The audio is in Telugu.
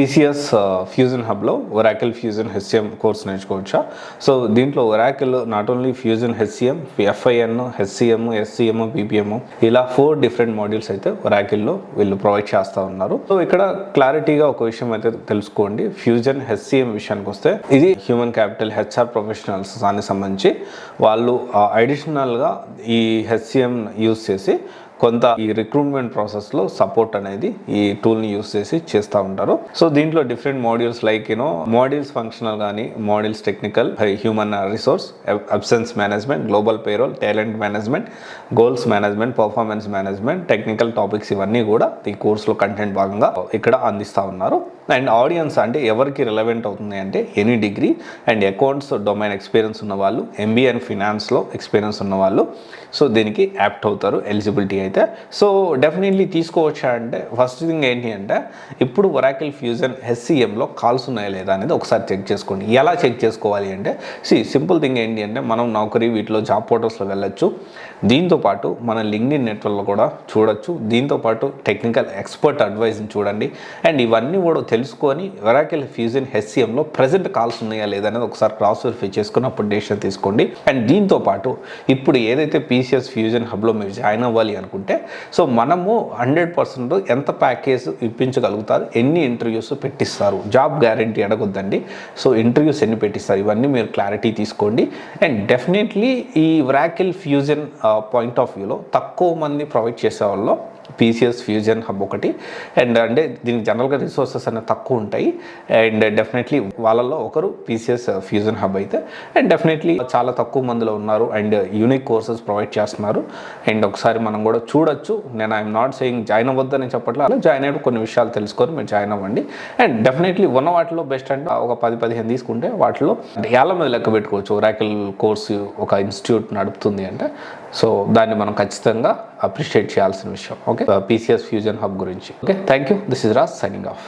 పీసీఎస్ ఫ్యూజన్ హబ్లో ఒరాకిల్ ఫ్యూజన్ హెచ్సిఎం కోర్స్ నేర్చుకోవచ్చా? సో దీంట్లో Oracle not only fusion HCM, FIN, HCM, SCM, BPM ఇలా 4 డిఫరెంట్ మాడ్యూల్స్ అయితే ఒరాకిల్లో వీళ్ళు ప్రొవైడ్ చేస్తూ ఉన్నారు. సో ఇక్కడ క్లారిటీగా ఒక విషయం అయితే తెలుసుకోండి. ఫ్యూజన్ హెచ్సిఎం విషయానికి వస్తే ఇది హ్యూమన్ క్యాపిటల్ హెచ్ఆర్ ప్రొఫెషనల్స్ దానికి సంబంధించి వాళ్ళు అడిషనల్గా ఈ హెచ్సిఎం యూజ్ చేసి కొంత ఈ రిక్రూట్మెంట్ ప్రాసెస్లో సపోర్ట్ అనేది ఈ టూల్ని యూస్ చేసి చేస్తూ ఉంటారు. సో దీంట్లో different modules like modules functional కానీ, modules technical, human resource, absence management, global payroll, talent management, goals management, performance management, technical topics ఇవన్నీ కూడా ఈ కోర్సులో కంటెంట్ భాగంగా ఇక్కడ అందిస్తూ ఉన్నారు. అండ్ ఆడియన్స్ అంటే ఎవరికి రిలవెంట్ అవుతుంది అంటే any degree and accounts domain experience ఉన్న వాళ్ళు, ఎంబీఏ అండ్ ఫినాన్స్లో ఎక్స్పీరియన్స్ ఉన్న వాళ్ళు సో దీనికి యాప్ట్ అవుతారు ఎలిజిబిలిటీ అయితే. సో డెఫినెట్లీ తీసుకోవచ్చా అంటే ఫస్ట్ థింగ్ ఏంటి అంటే ఇప్పుడు ఒరాకిల్ ఫ్యూజన్ హెచ్సిఎంలో కాల్స్ ఉన్నాయా లేదా అనేది ఒకసారి చెక్ చేసుకోండి. ఎలా చెక్ చేసుకోవాలి అంటే సింపుల్ థింగ్ ఏంటి అంటే మనం నౌకరీ వీటిలో జాబ్ పోర్టల్స్లో వెళ్ళొచ్చు. దీంతోపాటు మన లింక్డ్ఇన్ నెట్వర్క్లో కూడా చూడొచ్చు. దీంతోపాటు టెక్నికల్ ఎక్స్పర్ట్ అడ్వైజ్ని చూడండి. అండ్ ఇవన్నీ కూడా తెలుసుకొని ఒరాకిల్ ఫ్యూజన్ హెచ్సిఎంలో ప్రెజెంట్ కాల్స్ ఉన్నాయా లేదా అనేది ఒకసారి క్రాస్ వెరిఫై చేసుకుని అప్పుడు డెసిషన్ తీసుకోండి. అండ్ దీంతోపాటు ఇప్పుడు ఏదైతే పీసీఎస్ ఫ్యూజన్ హబ్లో మీరు జాయిన్ అవ్వాలి అనుకుంటే సో మనము 100% ఎంత ప్యాకేజ్ ఇప్పించగలుగుతారు, ఎన్ని ఇంటర్వ్యూస్ పెట్టిస్తారు, జాబ్ గ్యారంటీ అడగొద్దండి. సో ఇంటర్వ్యూస్ ఎన్ని పెట్టిస్తారు ఇవన్నీ మీరు క్లారిటీ తీసుకోండి. అండ్ డెఫినెట్లీ ఈ ఒరాకిల్ ఫ్యూజన్ పాయింట్ ఆఫ్ వ్యూలో తక్కువ మంది ప్రొవైడ్ చేసే వాళ్ళు పీసీఎస్ ఫ్యూజన్ హబ్ ఒకటి. అండ్ అంటే దీనికి జనరల్గా రిసోర్సెస్ అనేవి తక్కువ ఉంటాయి. అండ్ డెఫినెట్లీ వాళ్ళలో ఒకరు పీసీఎస్ ఫ్యూజన్ హబ్ అయితే. అండ్ డెఫినెట్లీ చాలా తక్కువ మందిలో ఉన్నారు అండ్ యూనిక్ కోర్సెస్ ప్రొవైడ్ చేస్తున్నారు. అండ్ ఒకసారి మనం కూడా చూడొచ్చు. నేను ఐఎమ్ నాట్ సేయింగ్ జాయిన్ అవ్వద్దని చెప్పట్లేదు, అలా జాయిన్ అయ్యి కొన్ని విషయాలు తెలుసుకొని మీరు జాయిన్ అవ్వండి. అండ్ డెఫినెట్లీ ఉన్న వాటిలో బెస్ట్ అంటే ఒక 10-15 తీసుకుంటే వాటిలో ఏళ్ళ మీద లెక్క పెట్టుకోవచ్చు. ఒరాకిల్ కోర్సు ఒక ఇన్స్టిట్యూట్ నడుపుతుంది అంటే సో దాన్ని మనం ఖచ్చితంగా అప్రిషియేట్ చేయాల్సిన విషయం. ఓకే, పీసీఎస్ ఫ్యూజన్ హబ్ గురించి. Okay, thank you. This is Raj signing off.